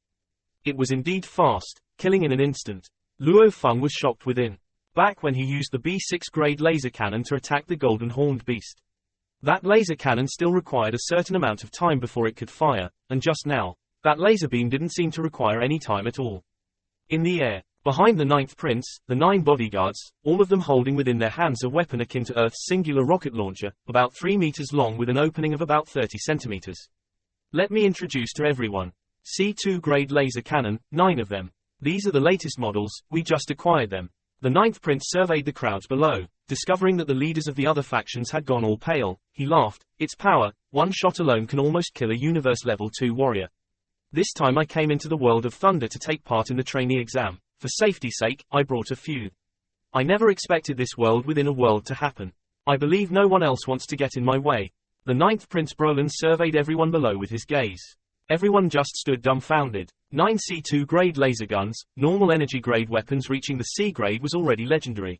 S1: It was indeed fast, killing in an instant. Luo Feng was shocked within. Back when he used the B6 grade laser cannon to attack the golden horned beast. That laser cannon still required a certain amount of time before it could fire, and just now, that laser beam didn't seem to require any time at all. In the air, behind the 9th Prince, the 9 bodyguards, all of them holding within their hands a weapon akin to Earth's singular rocket launcher, about 3 meters long with an opening of about 30 centimeters. Let me introduce to everyone. C2 grade laser cannon, 9 of them. These are the latest models, we just acquired them. The 9th Prince surveyed the crowds below, discovering that the leaders of the other factions had gone all pale. He laughed. Its power, one shot alone can almost kill a universe level 2 warrior. This time I came into the world of thunder to take part in the trainee exam. For safety's sake, I brought a few. I never expected this world within a world to happen. I believe no one else wants to get in my way. The 9th Prince Brolin surveyed everyone below with his gaze. Everyone just stood dumbfounded. 9 C2 grade laser guns, normal energy grade weapons reaching the C grade was already legendary.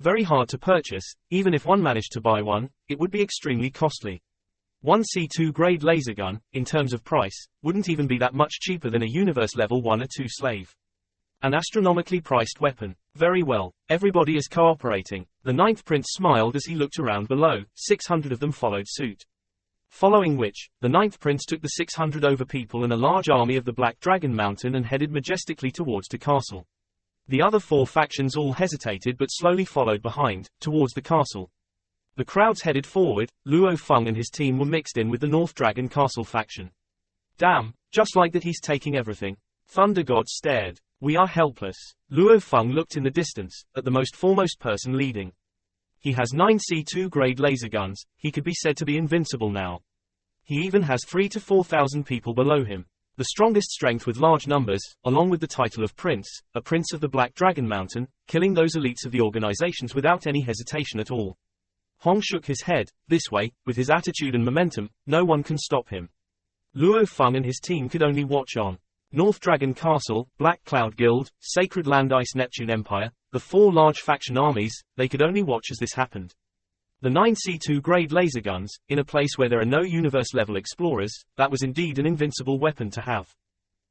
S1: Very hard to purchase, even if one managed to buy one, it would be extremely costly. One C2 grade laser gun, in terms of price, wouldn't even be that much cheaper than a universe level 1 or 2 slave. An astronomically priced weapon. Very well, everybody is cooperating. The 9th Prince smiled as he looked around below. 600 of them followed suit. Following which, the 9th Prince took the 600 over people and a large army of the Black Dragon Mountain and headed majestically towards the castle. The other 4 factions all hesitated but slowly followed behind, towards the castle. The crowds headed forward. Luo Feng and his team were mixed in with the North Dragon Castle faction. Damn, just like that he's taking everything. Thunder God stared. We are helpless. Luo Feng looked in the distance, at the most foremost person leading. He has 9 C2 grade laser guns, he could be said to be invincible now. He even has 3 to 4,000 people below him. The strongest strength with large numbers, along with the title of Prince, a Prince of the Black Dragon Mountain, killing those elites of the organizations without any hesitation at all. Hong shook his head. This way, with his attitude and momentum, no one can stop him. Luo Feng and his team could only watch on. North Dragon Castle, Black Cloud Guild, Sacred Land Ice Neptune Empire, the 4 large faction armies, they could only watch as this happened. The 9 C2 grade laser guns, in a place where there are no universe-level explorers, that was indeed an invincible weapon to have.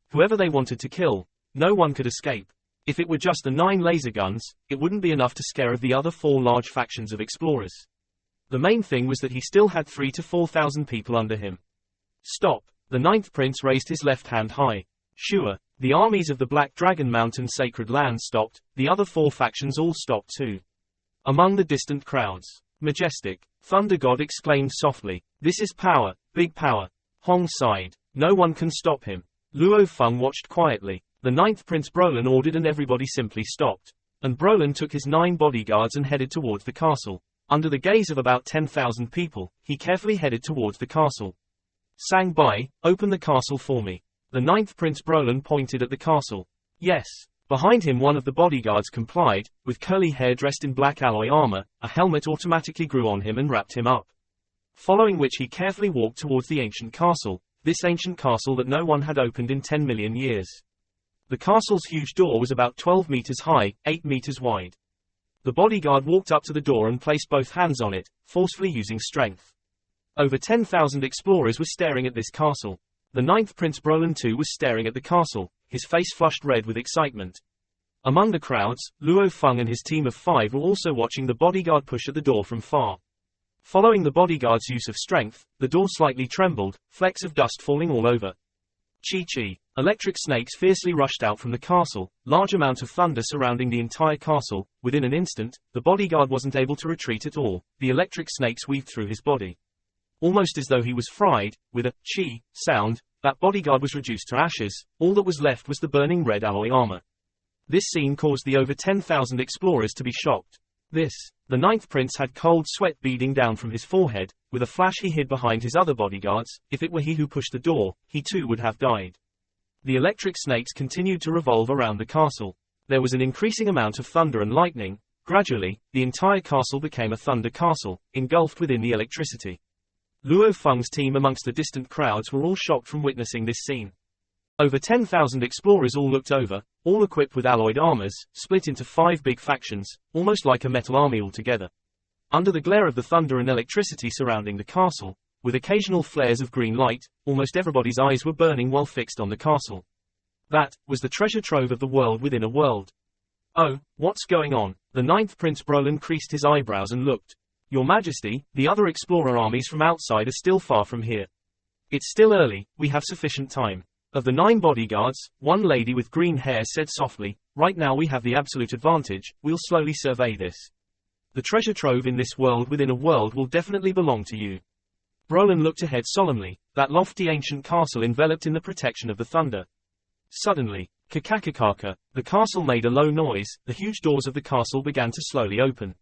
S1: Whoever they wanted to kill, no one could escape. If it were just the 9 laser guns, it wouldn't be enough to scare of the other 4 large factions of explorers. The main thing was that he still had 3 to 4,000 people under him. Stop! The 9th Prince raised his left hand high. Sure, the armies of the Black Dragon Mountain Sacred Land stopped, the other 4 factions all stopped too. Among the distant crowds, majestic, Thunder God exclaimed softly, "This is power, big power." Hong sighed. No one can stop him. Luo Feng watched quietly. The 9th Prince Brolin ordered and everybody simply stopped. And Brolin took his 9 bodyguards and headed towards the castle. Under the gaze of about 10,000 people, he carefully headed towards the castle. Sang Bai, open the castle for me. The 9th Prince Brolin pointed at the castle. Yes. Behind him one of the bodyguards complied, with curly hair dressed in black alloy armor, a helmet automatically grew on him and wrapped him up. Following which he carefully walked towards the ancient castle, this ancient castle that no one had opened in 10 million years. The castle's huge door was about 12 meters high, 8 meters wide. The bodyguard walked up to the door and placed both hands on it, forcefully using strength. Over 10,000 explorers were staring at this castle. The 9th Prince Brolin too was staring at the castle, his face flushed red with excitement. Among the crowds, Luo Feng and his team of 5 were also watching the bodyguard push at the door from far. Following the bodyguard's use of strength, the door slightly trembled, flecks of dust falling all over. Chi-chi. Electric snakes fiercely rushed out from the castle, large amount of thunder surrounding the entire castle. Within an instant, the bodyguard wasn't able to retreat at all, the electric snakes weaved through his body. Almost as though he was fried, with a chi sound, that bodyguard was reduced to ashes, all that was left was the burning red alloy armor. This scene caused the over 10,000 explorers to be shocked. The 9th Prince had cold sweat beading down from his forehead, with a flash he hid behind his other bodyguards. If it were he who pushed the door, he too would have died. The electric snakes continued to revolve around the castle. There was an increasing amount of thunder and lightning. Gradually, the entire castle became a thunder castle, engulfed within the electricity. Luo Feng's team amongst the distant crowds were all shocked from witnessing this scene. Over 10,000 explorers all looked over, all equipped with alloyed armors, split into 5 big factions, almost like a metal army altogether. Under the glare of the thunder and electricity surrounding the castle, with occasional flares of green light, almost everybody's eyes were burning while fixed on the castle. That was the treasure trove of the world within a world. Oh, what's going on? The 9th Prince Brolin creased his eyebrows and looked. Your Majesty, the other explorer armies from outside are still far from here. It's still early, we have sufficient time. Of the 9 bodyguards, one lady with green hair said softly, right now we have the absolute advantage, we'll slowly survey this. The treasure trove in this world within a world will definitely belong to you. Brolin looked ahead solemnly, that lofty ancient castle enveloped in the protection of the thunder. Suddenly, kakakakaka, the castle made a low noise, the huge doors of the castle began to slowly open.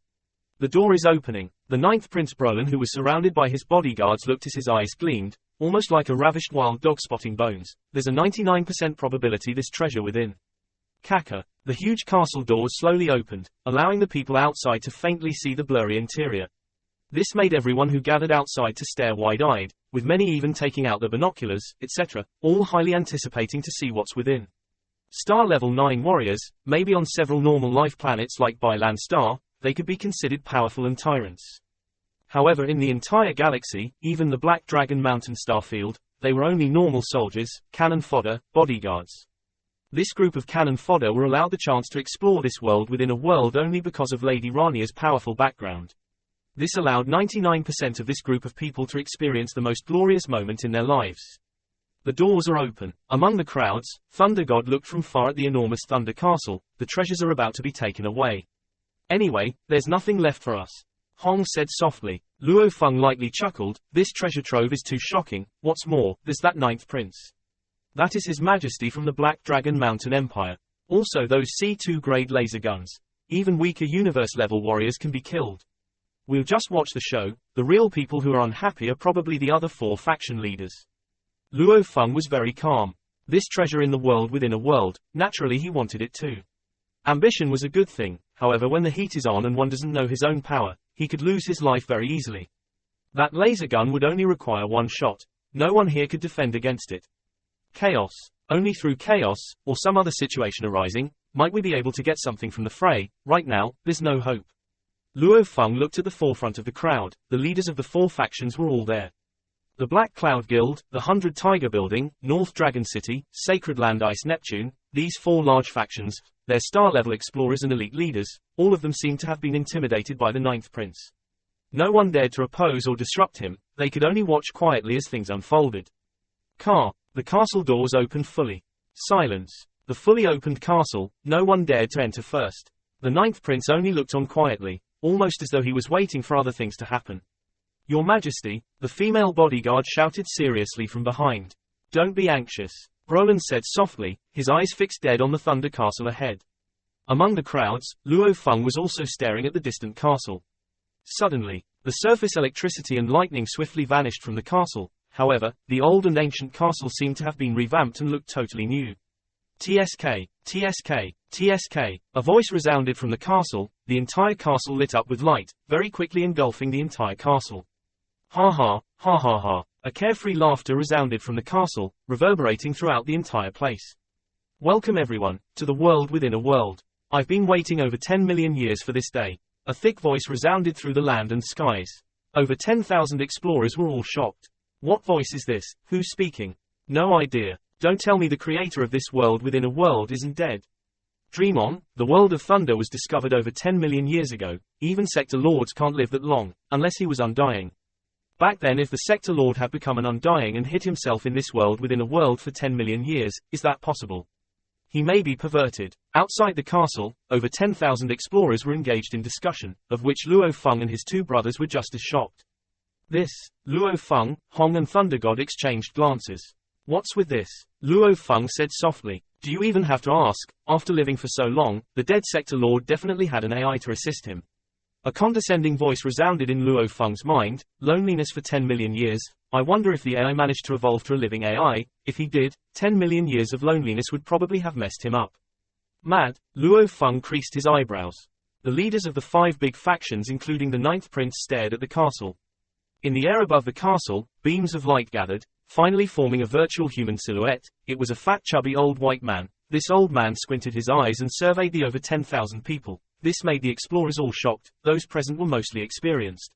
S1: The door is opening. The 9th Prince Brolin, who was surrounded by his bodyguards, looked as his eyes gleamed, almost like a ravished wild dog spotting bones. There's a 99% probability this treasure within. Kaka. The huge castle doors slowly opened, allowing the people outside to faintly see the blurry interior. This made everyone who gathered outside to stare wide-eyed, with many even taking out their binoculars, etc., all highly anticipating to see what's within. Star level 9 warriors, maybe on several normal life planets like Byland Star, they could be considered powerful and tyrants. However, in the entire galaxy, even the Black Dragon Mountain starfield, they were only normal soldiers, cannon fodder, bodyguards. This group of cannon fodder were allowed the chance to explore this world within a world only because of Lady Rania's powerful background. This allowed 99% of this group of people to experience the most glorious moment in their lives. The doors are open. Among the crowds, Thunder God looked from far at the enormous Thunder Castle. The treasures are about to be taken away. Anyway, there's nothing left for us. Hong said softly. Luo Feng lightly chuckled. This treasure trove is too shocking. What's more, there's that 9th Prince. That is His Majesty from the Black Dragon Mountain Empire. Also those C2 grade laser guns. Even weaker universe-level warriors can be killed. We'll just watch the show. The real people who are unhappy are probably the other 4 faction leaders. Luo Feng was very calm. This treasure in the world within a world, naturally he wanted it too. Ambition was a good thing, however when the heat is on and one doesn't know his own power, he could lose his life very easily. That laser gun would only require 1 shot. No one here could defend against it. Chaos. Only through chaos, or some other situation arising, might we be able to get something from the fray. Right now, there's no hope. Luo Feng looked at the forefront of the crowd. The leaders of the 4 factions were all there. The Black Cloud Guild, the 100 Tiger Building, North Dragon City, Sacred Land Ice Neptune, these 4 large factions, their star-level explorers and elite leaders, all of them seemed to have been intimidated by the 9th Prince. No one dared to oppose or disrupt him, they could only watch quietly as things unfolded. The castle doors opened fully. Silence. The fully opened castle, no one dared to enter first. The 9th Prince only looked on quietly, almost as though he was waiting for other things to happen. Your Majesty, the female bodyguard shouted seriously from behind. Don't be anxious, Brolin said softly, his eyes fixed dead on the Thunder Castle ahead. Among the crowds, Luo Feng was also staring at the distant castle. Suddenly, the surface electricity and lightning swiftly vanished from the castle. However, the old and ancient castle seemed to have been revamped and looked totally new. TSK, TSK, TSK, a voice resounded from the castle. The entire castle lit up with light, very quickly engulfing the entire castle. Ha ha, ha ha ha. A carefree laughter resounded from the castle, reverberating throughout the entire place. Welcome everyone, to the world within a world. I've been waiting over 10 million years for this day. A thick voice resounded through the land and skies. Over 10,000 explorers were all shocked. What voice is this? Who's speaking? No idea. Don't tell me the creator of this world within a world isn't dead. Dream on. The world of Thunder was discovered over 10 million years ago. Even Sector Lords can't live that long, unless he was undying. Back then if the Sector Lord had become an undying and hid himself in this world within a world for 10 million years, is that possible? He may be perverted. Outside the castle, over 10,000 explorers were engaged in discussion, of which Luo Feng and his 2 brothers were just as shocked. This. Luo Feng, Hong and Thunder God exchanged glances. What's with this? Luo Feng said softly. Do you even have to ask? After living for so long, the dead Sector Lord definitely had an AI to assist him. A condescending voice resounded in Luo Feng's mind. Loneliness for 10 million years. I wonder if the AI managed to evolve to a living AI. If he did, 10 million years of loneliness would probably have messed him up. Mad. Luo Feng creased his eyebrows. The leaders of the 5 big factions including the 9th Prince stared at the castle. In the air above the castle, beams of light gathered, finally forming a virtual human silhouette. It was a fat chubby old white man. This old man squinted his eyes and surveyed the over 10,000 people. This made the explorers all shocked. Those present were mostly experienced.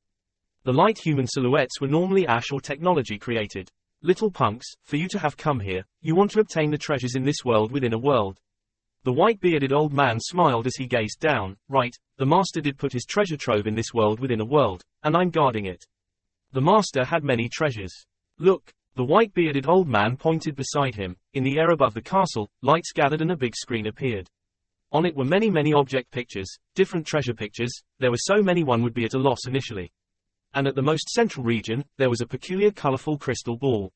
S1: The light human silhouettes were normally Ash or technology created. Little punks, for you to have come here, you want to obtain the treasures in this world within a world. The white-bearded old man smiled as he gazed down. Right, the master did put his treasure trove in this world within a world, and I'm guarding it. The master had many treasures. Look, the white-bearded old man pointed beside him. In the air above the castle, lights gathered and a big screen appeared. On it were many object pictures, different treasure pictures. There were so many one would be at a loss initially. And at the most central region, there was a peculiar colorful crystal ball.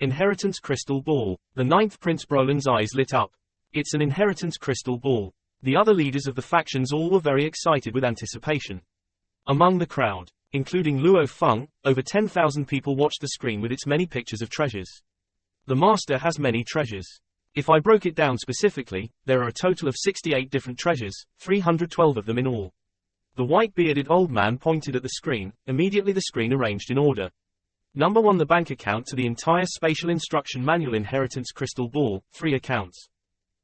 S1: Inheritance crystal ball. The 9th Prince Brolin's eyes lit up. It's an inheritance crystal ball. The other leaders of the factions all were very excited with anticipation. Among the crowd, including Luo Feng, over 10,000 people watched the screen with its many pictures of treasures. The master has many treasures. If I broke it down specifically, there are a total of 68 different treasures, 312 of them in all. The white-bearded old man pointed at the screen. Immediately the screen arranged in order. Number 1 the bank account to the entire spatial instruction manual inheritance crystal ball, 3 accounts.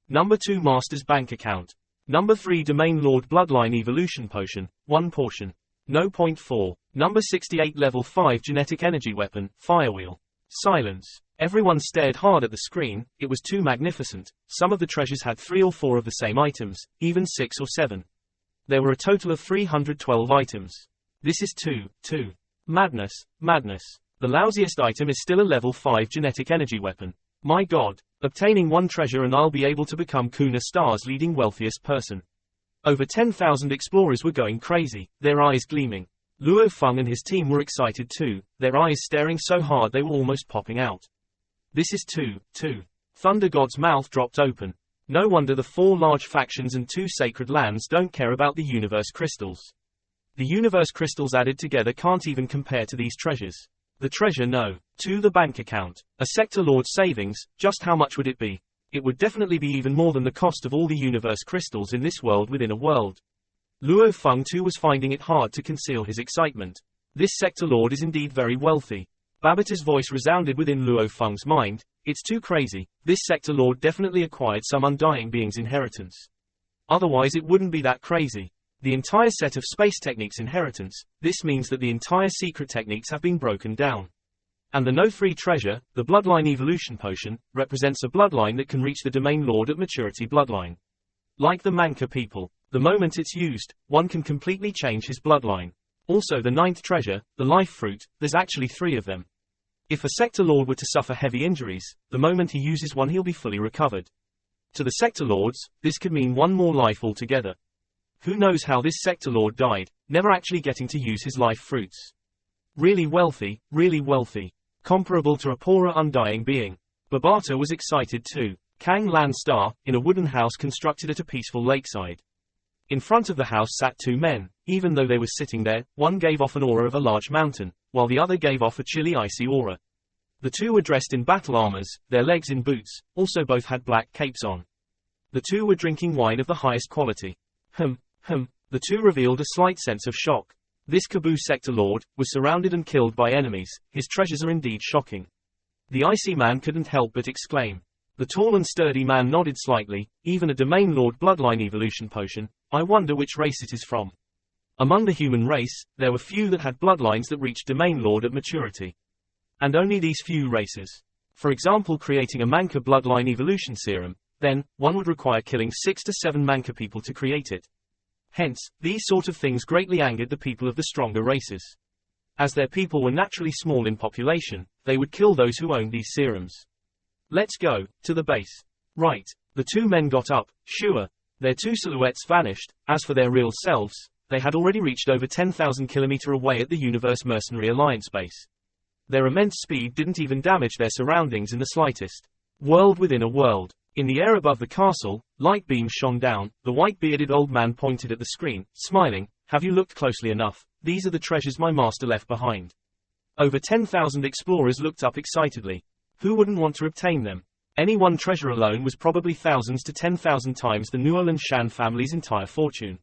S1: Number 2 master's bank account. Number 3 domain lord bloodline evolution potion, 1 portion. No. Point 4. Number 68 level 5 genetic energy weapon, firewheel. Silence. Everyone stared hard at the screen. It was too magnificent. Some of the treasures had 3 or 4 of the same items, even 6 or 7. There were a total of 312 items. This is too. Madness. The lousiest item is still a level 5 genetic energy weapon. My god. Obtaining 1 treasure and I'll be able to become Kuna Star's leading wealthiest person. Over 10,000 explorers were going crazy, their eyes gleaming. Luo Feng and his team were excited too, their eyes staring so hard they were almost popping out. This is too. Thunder God's mouth dropped open. No wonder the 4 large factions and 2 sacred lands don't care about the universe crystals. The universe crystals added together can't even compare to these treasures. The treasure no. 2. The bank account. A sector lord's savings, just how much would it be? It would definitely be even more than the cost of all the universe crystals in this world within a world. Luo Feng too was finding it hard to conceal his excitement. This sector lord is indeed very wealthy. Babita's voice resounded within Luo Feng's mind. It's too crazy. This sector lord definitely acquired some undying being's inheritance. Otherwise it wouldn't be that crazy. The entire set of space techniques inheritance, this means that the entire secret techniques have been broken down. And the no-free treasure, the bloodline evolution potion, represents a bloodline that can reach the domain lord at maturity bloodline. Like the Manka people, the moment it's used, one can completely change his bloodline. Also the 9th treasure, the life fruit, there's actually 3 of them. If a sector lord were to suffer heavy injuries, the moment he uses one he'll be fully recovered. To the sector lords, this could mean 1 more life altogether. Who knows how this sector lord died, never actually getting to use his life fruits. Really wealthy, comparable to a poorer undying being. Babata was excited too. Kang Lan Star, in a wooden house constructed at a peaceful lakeside. In front of the house sat 2 men. Even though they were sitting there, one gave off an aura of a large mountain, while the other gave off a chilly icy aura. The 2 were dressed in battle armors, their legs in boots, also both had black capes on. The 2 were drinking wine of the highest quality. The 2 revealed a slight sense of shock. This Caboose sector lord was surrounded and killed by enemies. His treasures are indeed shocking. The icy man couldn't help but exclaim. The tall and sturdy man nodded slightly. Even a domain lord bloodline evolution potion. I wonder which race it is from. Among the human race, there were few that had bloodlines that reached domain lord at maturity. And only these few races. For example, creating a Manka bloodline evolution serum, then, one would require killing 6 to 7 Manka people to create it. Hence, these sort of things greatly angered the people of the stronger races. As their people were naturally small in population, they would kill those who owned these serums. Let's go, to the base. Right. The 2 men got up, sure. Their 2 silhouettes vanished. As for their real selves, they had already reached over 10,000 km away at the Universe Mercenary Alliance base. Their immense speed didn't even damage their surroundings in the slightest. World within a world. In the air above the castle, light beams shone down. The white-bearded old man pointed at the screen, smiling. Have you looked closely enough? These are the treasures my master left behind. Over 10,000 explorers looked up excitedly. Who wouldn't want to obtain them? Any one treasure alone was probably thousands to 10,000 times the Nuo and Shan family's entire fortune.